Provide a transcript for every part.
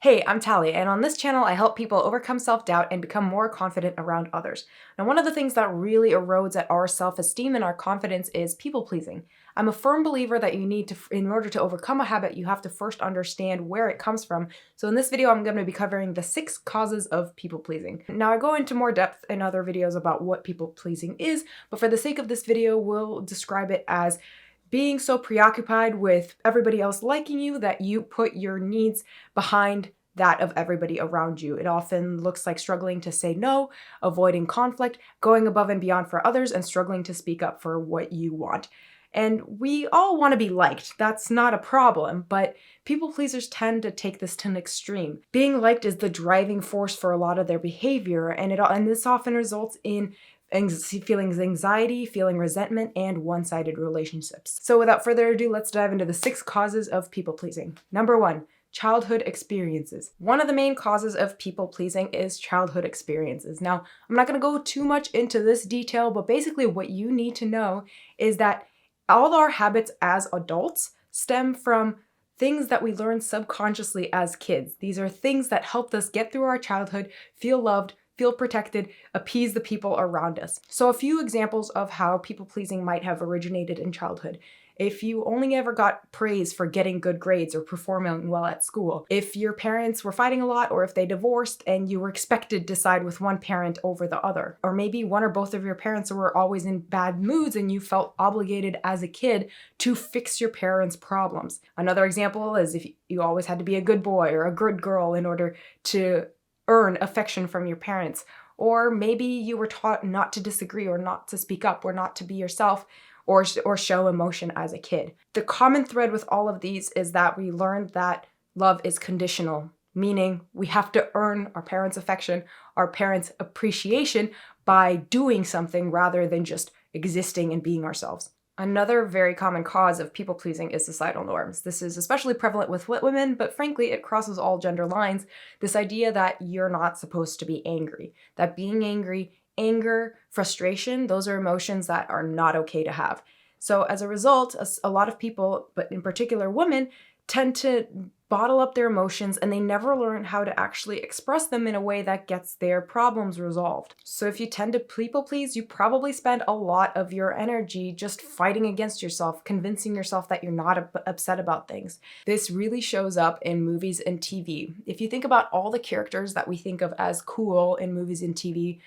Hey, I'm Tally, and on this channel I help people overcome self-doubt and become more confident around others. Now, one of the things that really erodes at our self-esteem and our confidence is people-pleasing. I'm a firm believer that in order to overcome a habit, you have to first understand where it comes from. So in this video, I'm going to be covering the 6 causes of people-pleasing. Now, I go into more depth in other videos about what people-pleasing is, but for the sake of this video, we'll describe it as being so preoccupied with everybody else liking you that you put your needs behind that of everybody around you. It often looks like struggling to say no, avoiding conflict, going above and beyond for others, and struggling to speak up for what you want. And we all want to be liked. That's not a problem, but people pleasers tend to take this to an extreme. Being liked is the driving force for a lot of their behavior, and this often results in feeling anxiety, feeling resentment, and one-sided relationships. So without further ado, let's dive into the 6 causes of people-pleasing. Number 1, childhood experiences. One of the main causes of people-pleasing is childhood experiences. Now, I'm not going to go too much into this detail, but basically what you need to know is that all our habits as adults stem from things that we learn subconsciously as kids. These are things that helped us get through our childhood, feel loved, feel protected, appease the people around us. So a few examples of how people-pleasing might have originated in childhood. If you only ever got praise for getting good grades or performing well at school, if your parents were fighting a lot, or if they divorced and you were expected to side with one parent over the other, or maybe one or both of your parents were always in bad moods and you felt obligated as a kid to fix your parents' problems. Another example is if you always had to be a good boy or a good girl in order to earn affection from your parents. Or maybe you were taught not to disagree or not to speak up or not to be yourself or show emotion as a kid. The common thread with all of these is that we learned that love is conditional, meaning we have to earn our parents' affection, our parents' appreciation by doing something rather than just existing and being ourselves. Another very common cause of people-pleasing is societal norms. This is especially prevalent with women, but frankly, it crosses all gender lines. This idea that you're not supposed to be angry, that being angry, anger, frustration, those are emotions that are not okay to have. So as a result, a lot of people, but in particular women, tend to bottle up their emotions and they never learn how to actually express them in a way that gets their problems resolved. So if you tend to people please, you probably spend a lot of your energy just fighting against yourself, convincing yourself that you're not upset about things. This really shows up in movies and TV. If you think about all the characters that we think of as cool in movies and TV,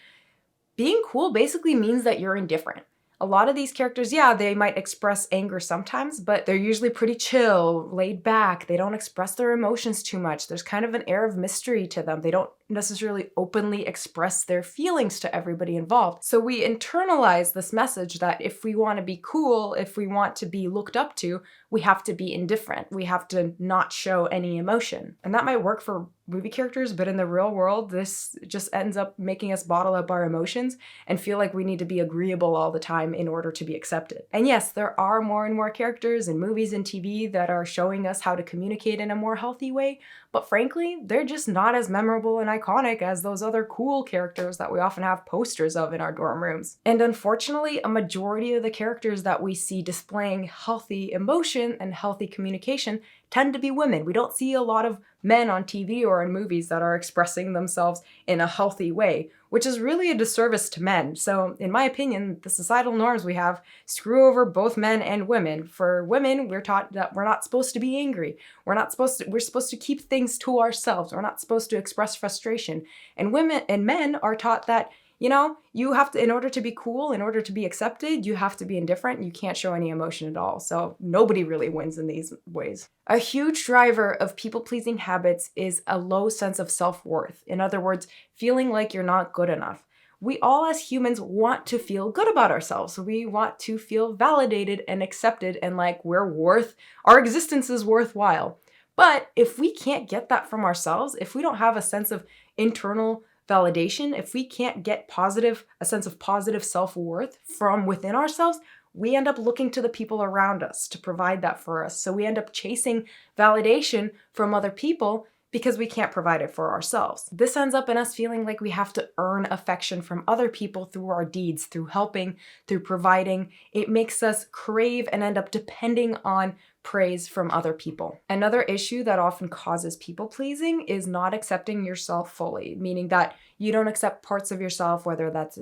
being cool basically means that you're indifferent. A lot of these characters, yeah, they might express anger sometimes, but they're usually pretty chill, laid back. They don't express their emotions too much. There's kind of an air of mystery to them. They don't necessarily openly express their feelings to everybody involved. So we internalize this message that if we want to be cool, if we want to be looked up to, we have to be indifferent. We have to not show any emotion. And that might work for movie characters, but in the real world, this just ends up making us bottle up our emotions and feel like we need to be agreeable all the time in order to be accepted. And yes, there are more and more characters in movies and TV that are showing us how to communicate in a more healthy way, but frankly, they're just not as memorable and iconic as those other cool characters that we often have posters of in our dorm rooms. And unfortunately, a majority of the characters that we see displaying healthy emotion and healthy communication tend to be women. We don't see a lot of men on TV or in movies that are expressing themselves in a healthy way, which is really a disservice to men. So in my opinion, the societal norms we have screw over both men and women. For women, we're taught that we're not supposed to be angry. We're supposed to keep things to ourselves. We're not supposed to express frustration. And men are taught that, you know, you have to, in order to be cool, in order to be accepted, you have to be indifferent. You can't show any emotion at all. So nobody really wins in these ways. A huge driver of people-pleasing habits is a low sense of self-worth. In other words, feeling like you're not good enough. We all as humans want to feel good about ourselves. We want to feel validated and accepted and like our existence is worthwhile. But if we can't get that from ourselves, if we don't have a sense of internal validation, if we can't get a sense of positive self-worth from within ourselves, we end up looking to the people around us to provide that for us. So we end up chasing validation from other people because we can't provide it for ourselves. This ends up in us feeling like we have to earn affection from other people through our deeds, through helping, through providing. It makes us crave and end up depending on praise from other people. Another issue that often causes people pleasing is not accepting yourself fully, meaning that you don't accept parts of yourself, whether that's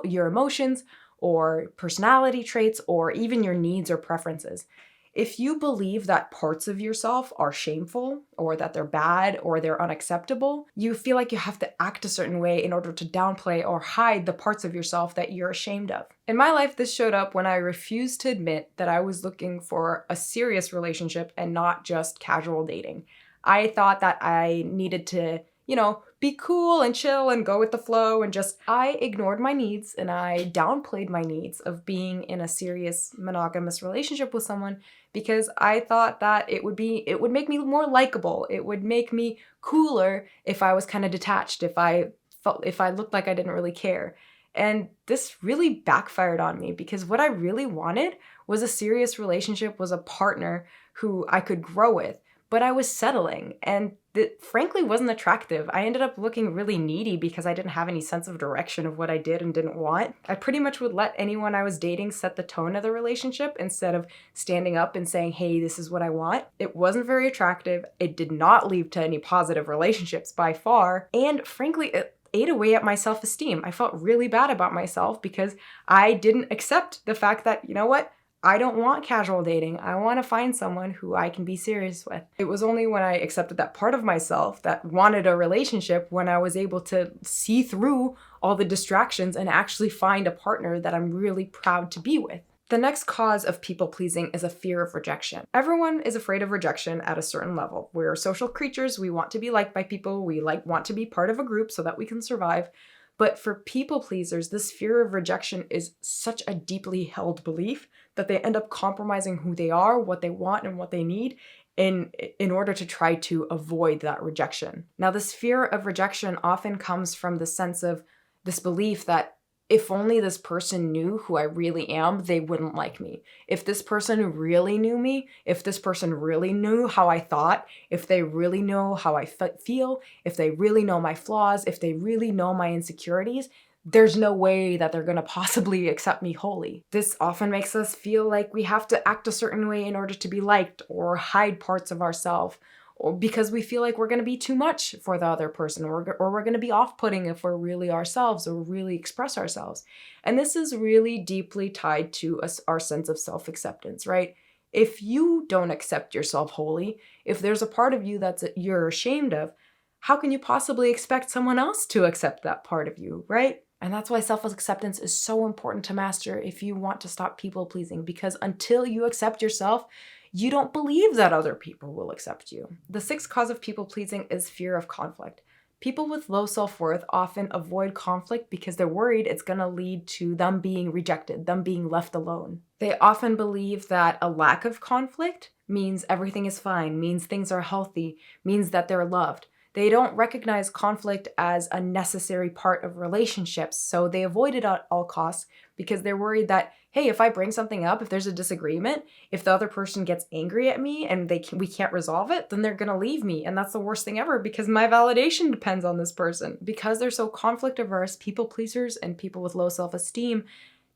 your emotions or personality traits or even your needs or preferences. If you believe that parts of yourself are shameful or that they're bad or they're unacceptable, you feel like you have to act a certain way in order to downplay or hide the parts of yourself that you're ashamed of. In my life, this showed up when I refused to admit that I was looking for a serious relationship and not just casual dating. I thought that I needed to, be cool and chill and go with the flow and I ignored my needs and I downplayed my needs of being in a serious monogamous relationship with someone because I thought that it would make me more likable. It would make me cooler if I was kind of detached, if I looked like I didn't really care. And this really backfired on me because what I really wanted was a serious relationship, was a partner who I could grow with. But I was settling, and it frankly wasn't attractive. I ended up looking really needy because I didn't have any sense of direction of what I did and didn't want. I pretty much would let anyone I was dating set the tone of the relationship instead of standing up and saying, hey, this is what I want. It wasn't very attractive. It did not lead to any positive relationships by far. And frankly, it ate away at my self-esteem. I felt really bad about myself because I didn't accept the fact that, you know what? I don't want casual dating. I want to find someone who I can be serious with. It was only when I accepted that part of myself that wanted a relationship when I was able to see through all the distractions and actually find a partner that I'm really proud to be with. The next cause of people pleasing is a fear of rejection. Everyone is afraid of rejection at a certain level. We're social creatures. We want to be liked by people. We want to be part of a group so that we can survive. But for people pleasers, this fear of rejection is such a deeply held belief that they end up compromising who they are, what they want, and what they need in order to try to avoid that rejection. Now, this fear of rejection often comes from the sense of this belief that if only this person knew who I really am, they wouldn't like me. If this person really knew me, if this person really knew how I thought, if they really know how I feel, if they really know my flaws, if they really know my insecurities, there's no way that they're going to possibly accept me wholly. This often makes us feel like we have to act a certain way in order to be liked or hide parts of ourselves, or because we feel like we're going to be too much for the other person, or we're going to be off-putting if we're really ourselves or really express ourselves. And this is really deeply tied to our sense of self-acceptance, right? If you don't accept yourself wholly, if there's a part of you you're ashamed of, how can you possibly expect someone else to accept that part of you, right? And that's why self-acceptance is so important to master if you want to stop people-pleasing, because until you accept yourself, you don't believe that other people will accept you. The sixth cause of people-pleasing is fear of conflict. People with low self-worth often avoid conflict because they're worried it's going to lead to them being rejected, them being left alone. They often believe that a lack of conflict means everything is fine, means things are healthy, means that they're loved. They don't recognize conflict as a necessary part of relationships, so they avoid it at all costs because they're worried that, hey, if I bring something up, if there's a disagreement, if the other person gets angry at me and we can't resolve it, then they're gonna leave me, and that's the worst thing ever because my validation depends on this person. Because they're so conflict averse, people pleasers and people with low self-esteem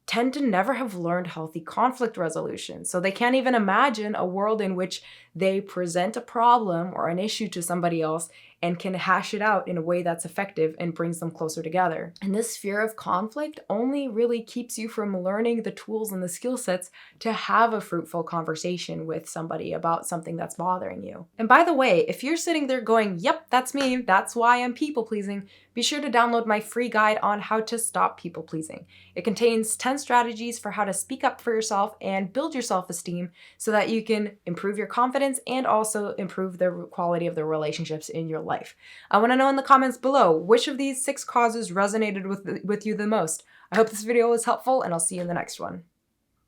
tend to never have learned healthy conflict resolution. So they can't even imagine a world in which they present a problem or an issue to somebody else and can hash it out in a way that's effective and brings them closer together. And this fear of conflict only really keeps you from learning the tools and the skill sets to have a fruitful conversation with somebody about something that's bothering you. And by the way, if you're sitting there going, yep, that's me, that's why I'm people pleasing, be sure to download my free guide on how to stop people pleasing. It contains 10 strategies for how to speak up for yourself and build your self-esteem so that you can improve your confidence and also improve the quality of the relationships in your life. I want to know in the comments below which of these 6 causes resonated with you the most. I hope this video was helpful, and I'll see you in the next one.